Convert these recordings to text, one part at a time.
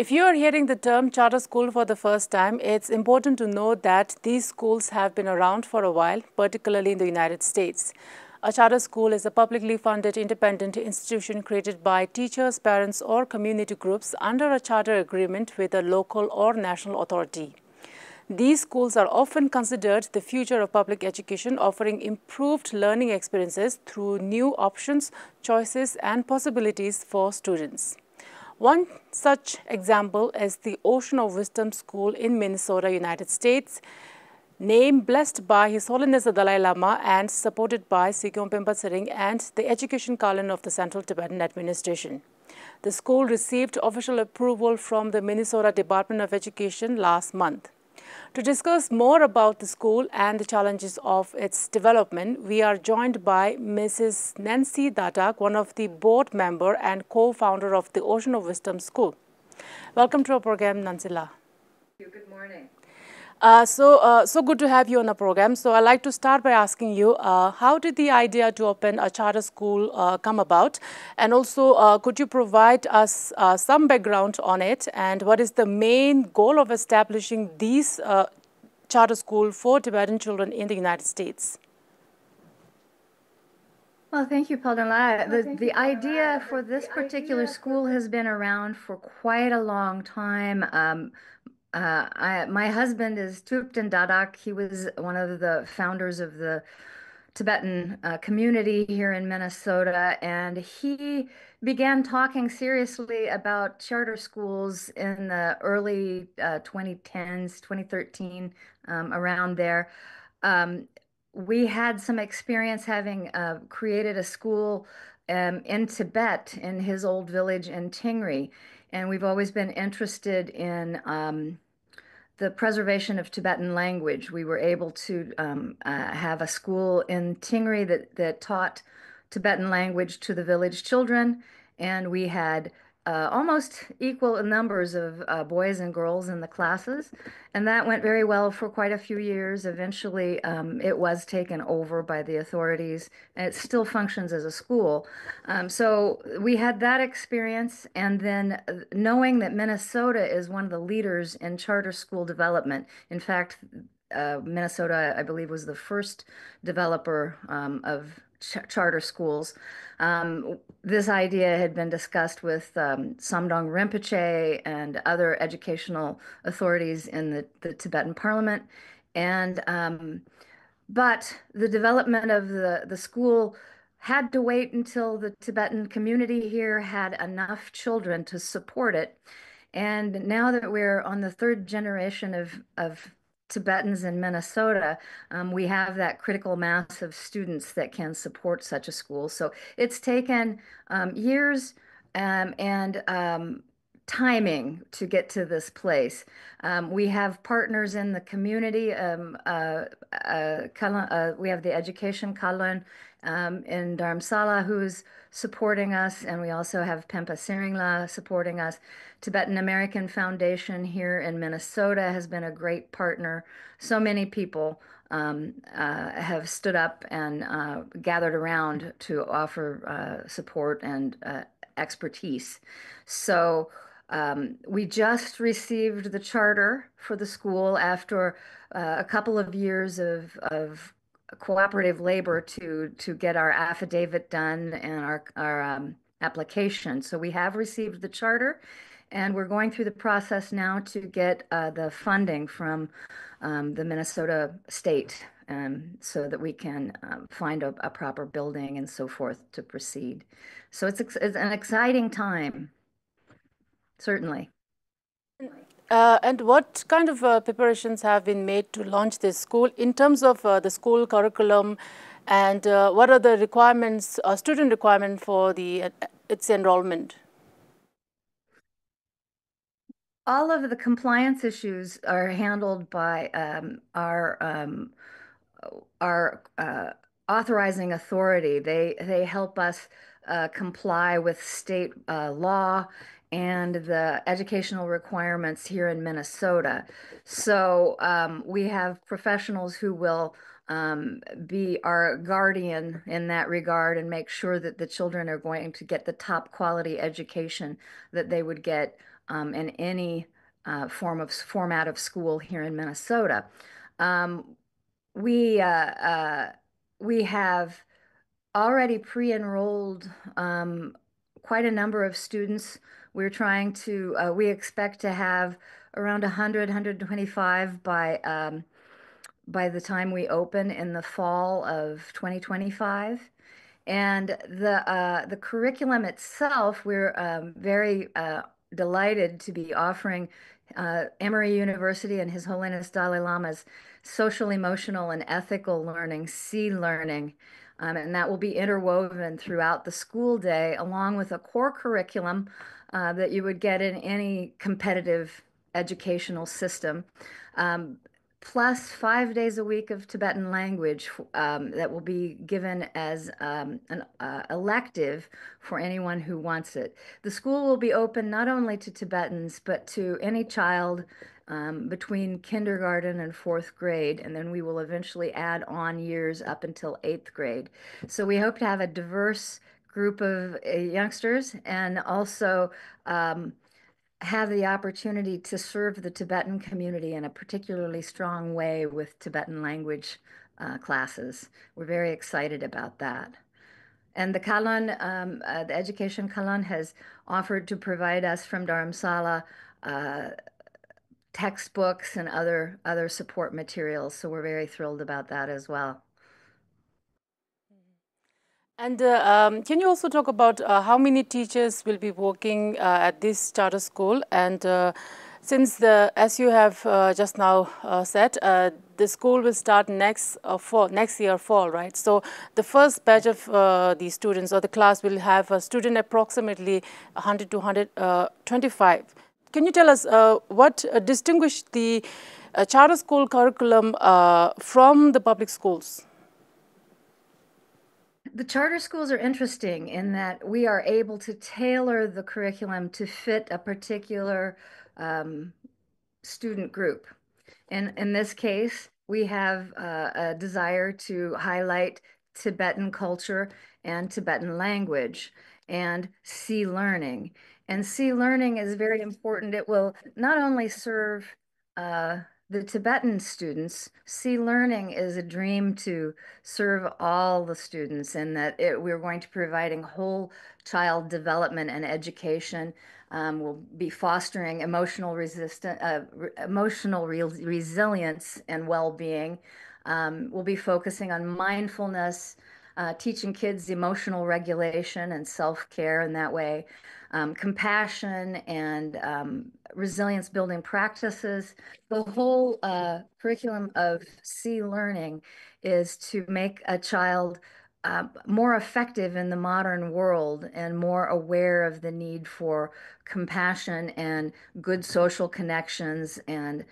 If you are hearing the term charter school for the first time, it's important to know that these schools have been around for a while, particularly in the United States. A charter school is a publicly funded independent institution created by teachers, parents, or community groups under a charter agreement with a local or national authority. These schools are often considered the future of public education, offering improved learning experiences through new options, choices, and possibilities for students. One such example is the Ocean of Wisdom School in Minnesota, United States, named blessed by His Holiness the Dalai Lama and supported by Sikyom Pimpa Tsering and the Education Column of the Central Tibetan Administration. The school received official approval from the Minnesota Department of Education last month. To discuss more about the school and the challenges of its development, we are joined by Mrs. Nancy Datak, one of the board member and co-founder of the Ocean of Wisdom School. Welcome to our program, Nansila. Good morning. So good to have you on the program. So I'd like to start by asking you, how did the idea to open a charter school come about? And also, could you provide us some background on it? And what is the main goal of establishing these charter school for Tibetan children in the United States? Well, thank you, Paldanla. The idea for this particular school has been around for quite a long time. My husband is Tibetan Dadak. He was one of the founders of the Tibetan community here in Minnesota, and he began talking seriously about charter schools in the early 2010s, 2013, around there. We had some experience having created a school in Tibet in his old village in Tingri. And we've always been interested in the preservation of Tibetan language. We were able to have a school in Tingri that taught Tibetan language to the village children, and we had almost equal numbers of boys and girls in the classes, and that went very well for quite a few years. Eventually, it was taken over by the authorities, and it still functions as a school. So we had that experience, and then knowing that Minnesota is one of the leaders in charter school development. In fact, Minnesota, I believe, was the first developer of charter schools. This idea had been discussed with Samdong Rinpoche and other educational authorities in the Tibetan parliament. But the development of the school had to wait until the Tibetan community here had enough children to support it. And now that we're on the third generation of Tibetans in Minnesota, we have that critical mass of students that can support such a school. So it's taken years and timing to get to this place. We have partners in the community. We have the Education Kalun in Dharamsala who's supporting us, and we also have Pempa Siringla supporting us. Tibetan American Foundation here in Minnesota has been a great partner. So many people have stood up and gathered around to offer support and expertise. So we just received the charter for the school after a couple of years of cooperative labor to get our affidavit done and our application. So we have received the charter, and we're going through the process now to get the funding from the Minnesota state so that we can find a proper building and so forth to proceed. So it's an exciting time, certainly. And what kind of preparations have been made to launch this school in terms of the school curriculum, and what are the requirements, student requirement for its enrollment? All of the compliance issues are handled by our authorizing authority. They help us comply with state law and the educational requirements here in Minnesota. So we have professionals who will be our guardian in that regard and make sure that the children are going to get the top quality education that they would get in any format of school here in Minnesota. Um, we uh, uh, we have already pre-enrolled quite a number of students. We expect to have around 100, 125 by the time we open in the fall of 2025. And the curriculum itself, we're very delighted to be offering Emory University and His Holiness Dalai Lama's social, emotional, and ethical learning, C learning. And that will be interwoven throughout the school day, along with a core curriculum that you would get in any competitive educational system. Um, Plus 5 days a week of Tibetan language that will be given as an elective for anyone who wants it. The school will be open not only to Tibetans, but to any child between kindergarten and fourth grade, and then we will eventually add on years up until eighth grade. So we hope to have a diverse group of youngsters and also have the opportunity to serve the Tibetan community in a particularly strong way with Tibetan language classes. We're very excited about that. And the Education Kalan has offered to provide us from Dharamsala textbooks and other support materials. So we're very thrilled about that as well. And can you also talk about how many teachers will be working at this charter school? And since as you have just now said, the school will start next year fall, right? So the first batch of the students or the class will have a student approximately 100 to 125. Can you tell us what distinguished the charter school curriculum from the public schools? The charter schools are interesting in that we are able to tailor the curriculum to fit a particular student group. And in this case, we have a desire to highlight Tibetan culture and Tibetan language and C learning. And C learning is very important. It will not only serve the Tibetan students. C learning is a dream to serve all the students, and that we're going to be providing whole child development and education. We'll be fostering emotional resilience and well-being. We'll be focusing on mindfulness, teaching kids emotional regulation and self-care in that way, compassion and resilience building practices. The whole curriculum of C learning is to make a child more effective in the modern world and more aware of the need for compassion and good social connections and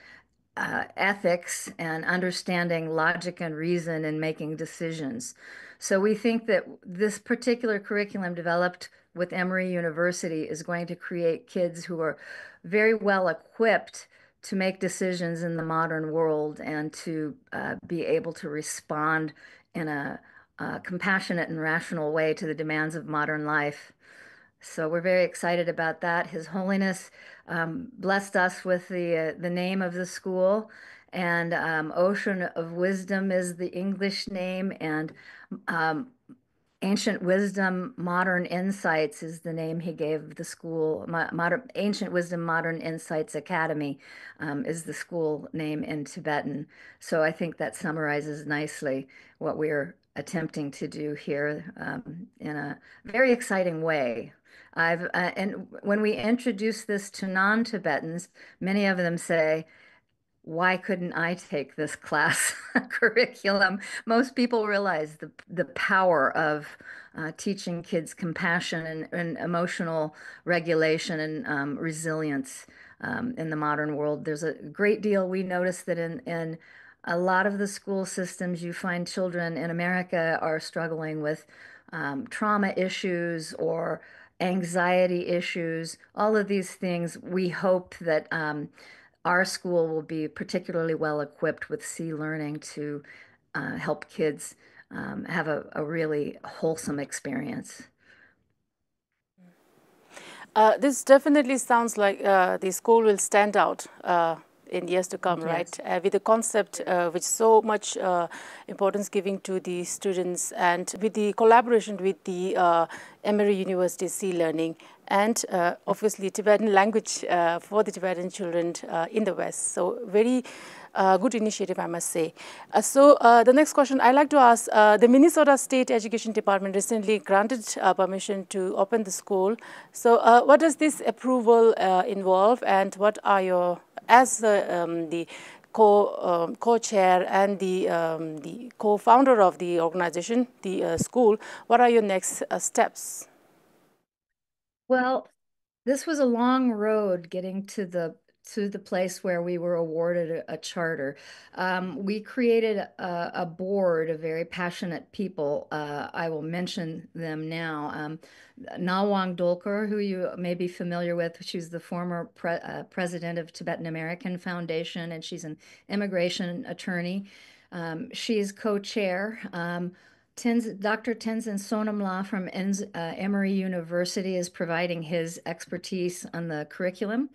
ethics and understanding logic and reason in making decisions. So we think that this particular curriculum developed with Emory University is going to create kids who are very well equipped to make decisions in the modern world and to be able to respond in a compassionate and rational way to the demands of modern life. So we're very excited about that. His Holiness blessed us with the name of the school, and Ocean of Wisdom is the English name, and um, Ancient Wisdom Modern Insights is the name he gave the school. Ancient Wisdom Modern Insights Academy is the school name in Tibetan. So I think that summarizes nicely what we're attempting to do here in a very exciting way. And when we introduce this to non-Tibetans, many of them say, why couldn't I take this class curriculum? Most people realize the power of teaching kids compassion and emotional regulation and resilience in the modern world. There's a great deal. We notice that in a lot of the school systems, you find children in America are struggling with trauma issues or anxiety issues. All of these things, we hope that our school will be particularly well equipped with C learning to help kids have a really wholesome experience. This definitely sounds like the school will stand out in years to come, Yes. right? With the concept which so much importance giving to the students, and with the collaboration with the Emory University Sea Learning, and obviously Tibetan language for the Tibetan children in the West. So very good initiative, I must say. The next question I'd like to ask, the Minnesota State Education Department recently granted permission to open the school. So what does this approval involve, and what are your, as the co-chair and the co-founder of the organization, the school, what are your next steps? Well, this was a long road getting to the place where we were awarded a charter. We created a board of very passionate people. I will mention them now. Nawang Dolkar, who you may be familiar with, she's the former president of Tibetan American Foundation, and she's an immigration attorney. She's co-chair. Dr. Tenzin Sonamla from Emory University is providing his expertise on the curriculum.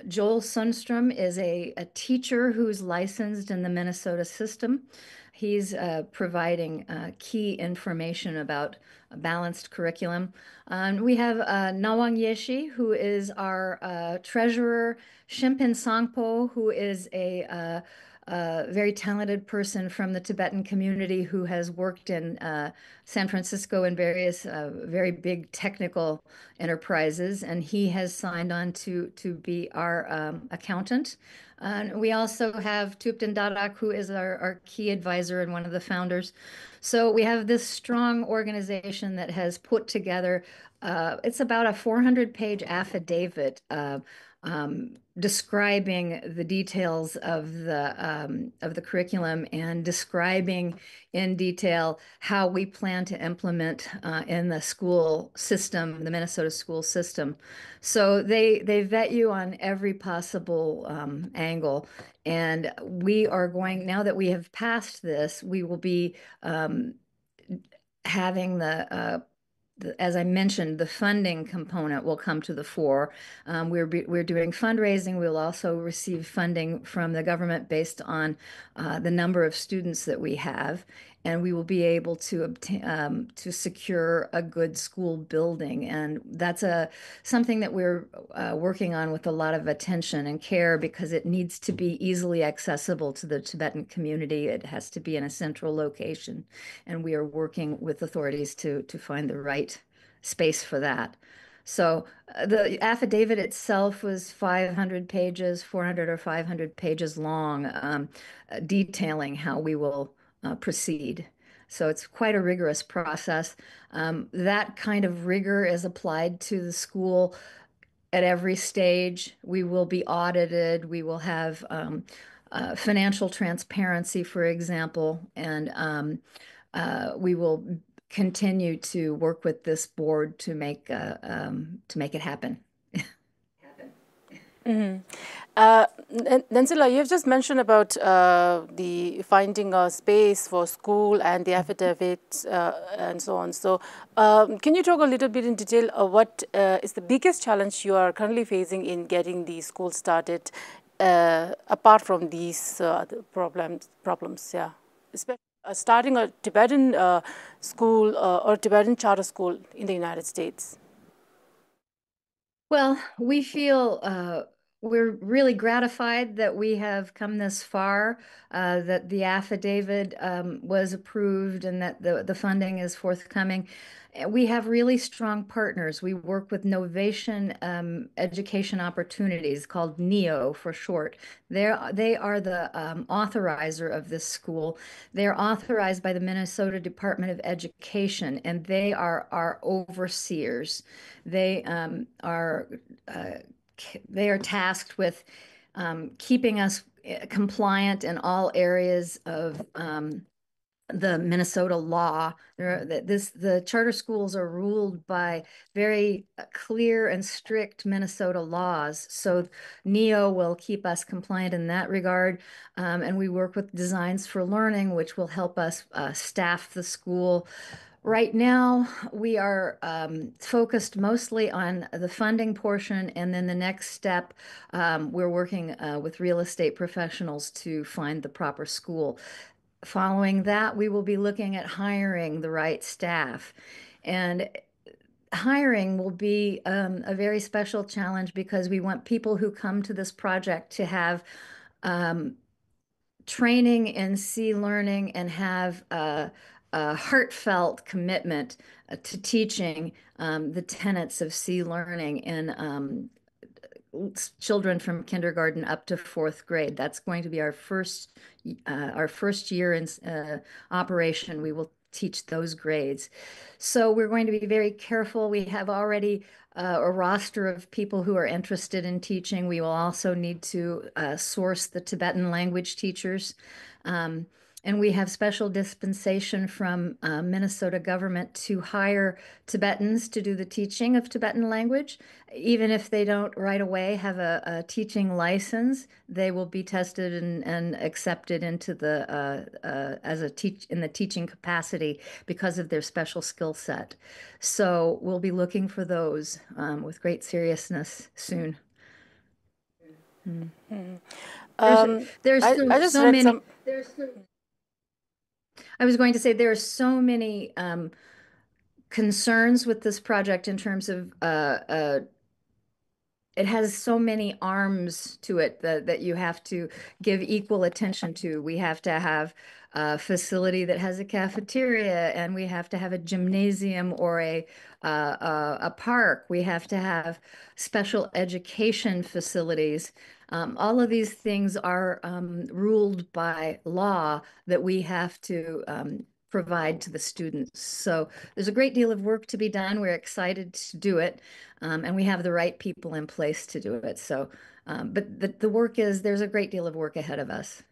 Joel Sundstrom is a teacher who's licensed in the Minnesota system. He's providing key information about a balanced curriculum. We have Nawang Yeshi, who is our treasurer, Shimpin Sangpo, who is a very talented person from the Tibetan community who has worked in San Francisco in various very big technical enterprises, and he has signed on to be our accountant. We also have Thupten Dadak, who is our key advisor and one of the founders. So we have this strong organization that has put together, it's about a 400-page affidavit describing the details of the curriculum and describing in detail how we plan to implement in the school system, the Minnesota school system. So they vet you on every possible angle. And we are going, now that we have passed this, we will be having as I mentioned, the funding component will come to the fore. We're doing fundraising. We'll also receive funding from the government based on the number of students that we have, and we will be able to obtain to secure a good school building. And that's something that we're working on with a lot of attention and care, because it needs to be easily accessible to the Tibetan community. It has to be in a central location, and we are working with authorities to find the right space for that. So the affidavit itself was 500 pages, 400 or 500 pages long, detailing how we will proceed. So it's quite a rigorous process. That kind of rigor is applied to the school at every stage. We will be audited. We will have financial transparency, for example, and we will continue to work with this board to make it happen. Mm-hmm. Nansila, you've just mentioned about the finding a space for school and the affidavit and so on. So can you talk a little bit in detail what is the biggest challenge you are currently facing in getting the school started, apart from these problems, yeah? Especially starting a Tibetan school or Tibetan charter school in the United States. Well, we feel we're really gratified that we have come this far, that the affidavit was approved and that the funding is forthcoming. We have really strong partners. We work with Novation Education Opportunities, called NEO for short. They are the authorizer of this school. They're authorized by the Minnesota Department of Education, and they are our overseers. They are tasked with keeping us compliant in all areas of the Minnesota law. The charter schools are ruled by very clear and strict Minnesota laws. So NEO will keep us compliant in that regard. And we work with Designs for Learning, which will help us staff the school Right now, we are focused mostly on the funding portion, and then the next step, we're working with real estate professionals to find the proper school. Following that, we will be looking at hiring the right staff. And hiring will be a very special challenge because we want people who come to this project to have um, training in sea learning and have a heartfelt commitment to teaching the tenets of sea learning in children from kindergarten up to fourth grade. That's going to be our first year in operation. We will teach those grades. So we're going to be very careful. We have already a roster of people who are interested in teaching. We will also need to source the Tibetan language teachers. And we have special dispensation from Minnesota government to hire Tibetans to do the teaching of Tibetan language. Even if they don't right away have a teaching license, they will be tested and accepted into the in the teaching capacity because of their special skill set. So we'll be looking for those with great seriousness soon. Mm. There's I just so read many. some. I was going to say there are so many concerns with this project in terms of it has so many arms to it that you have to give equal attention to. We have to have a facility that has a cafeteria, and we have to have a gymnasium or a park. We have to have special education facilities. All of these things are ruled by law that we have to provide to the students. So there's a great deal of work to be done. We're excited to do it, and we have the right people in place to do it. So, but the work there's a great deal of work ahead of us.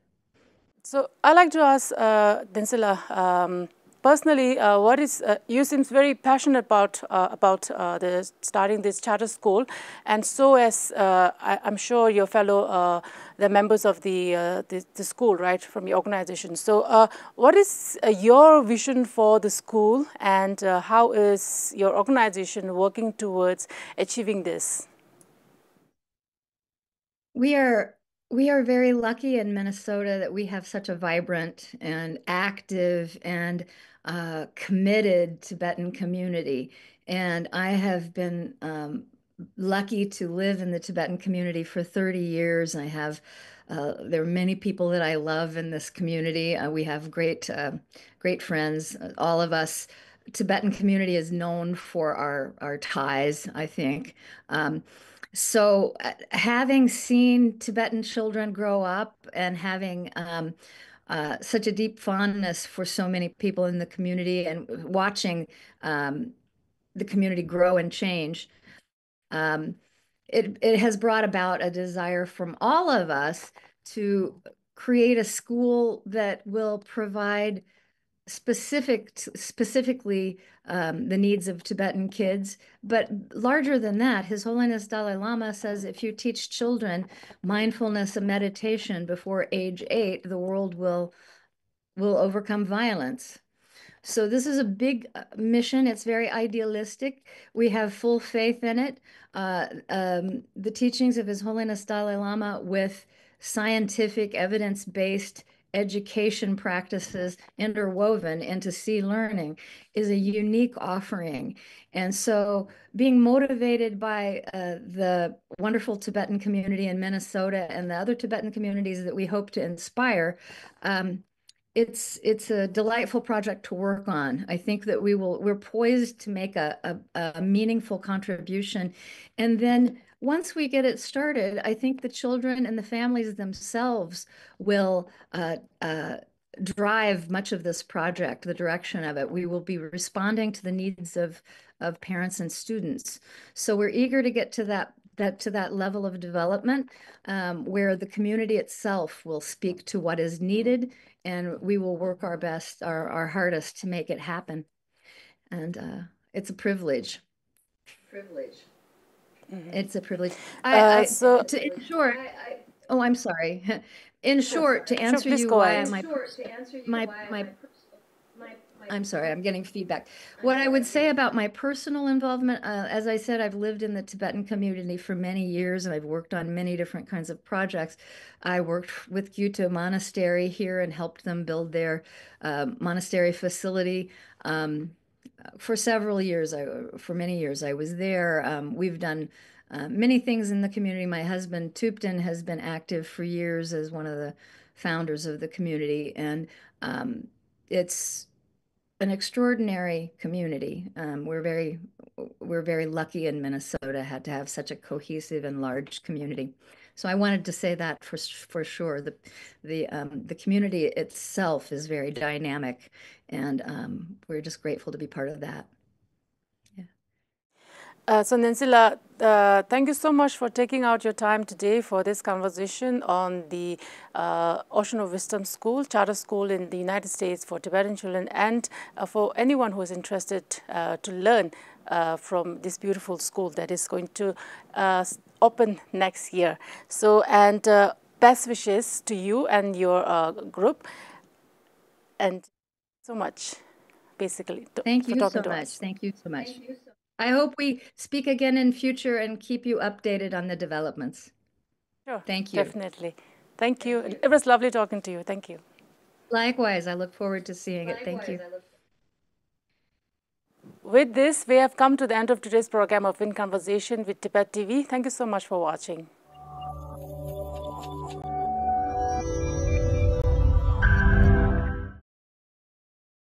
So I like to ask Dinsila, personally, what is you seems very passionate about starting this charter school, and so as I'm sure your fellow the members of the school, right, from your organization. So what is your vision for the school, and how is your organization working towards achieving this? We are very lucky in Minnesota that we have such a vibrant and active and committed Tibetan community. And I have been lucky to live in the Tibetan community for 30 years. There are many people that I love in this community. We have great friends, all of us. Tibetan community is known for our ties, I think. So having seen Tibetan children grow up and having such a deep fondness for so many people in the community and watching the community grow and change, um, it has brought about a desire from all of us to create a school that will provide specifically the needs of Tibetan kids. But larger than that, His Holiness Dalai Lama says if you teach children mindfulness and meditation before age 8, the world will overcome violence. So this is a big mission. It's very idealistic. We have full faith in it. The teachings of His Holiness Dalai Lama with scientific, evidence-based education practices interwoven into sea learning is a unique offering. And so being motivated by the wonderful Tibetan community in Minnesota and the other Tibetan communities that we hope to inspire, it's a delightful project to work on. I think that we're poised to make a meaningful contribution. And then once we get it started, I think the children and the families themselves will drive much of this project, the direction of it. We will be responding to the needs of parents and students. So we're eager to get to that level of development where the community itself will speak to what is needed, and we will work our best, our hardest to make it happen. And it's a privilege. It's a privilege. In short, oh, I'm sorry. In short, to answer you why I'm sorry, I'm getting feedback. What I would say about my personal involvement, as I said, I've lived in the Tibetan community for many years and I've worked on many different kinds of projects. I worked with Gyuto Monastery here and helped them build their monastery facility. For several years, for many years, I was there. We've done many things in the community. My husband, Tupten, has been active for years as one of the founders of the community, and it's an extraordinary community. We're very lucky in Minnesota had to have such a cohesive and large community. So I wanted to say that for sure. The community itself is very dynamic, and we're just grateful to be part of that. So Nansila, thank you so much for taking out your time today for this conversation on the Ocean of Wisdom School, charter school in the United States for Tibetan children, and for anyone who is interested to learn from this beautiful school that is going to open next year. So, and best wishes to you and your group, and so much, basically. Thank you so much. Thank you so much. I hope we speak again in future and keep you updated on the developments. Sure. Thank you. Definitely. Thank you. It was lovely talking to you. Thank you. Likewise. I look forward to seeing it. Thank you. With this, we have come to the end of today's program of In Conversation with Tibettv. Thank you so much for watching.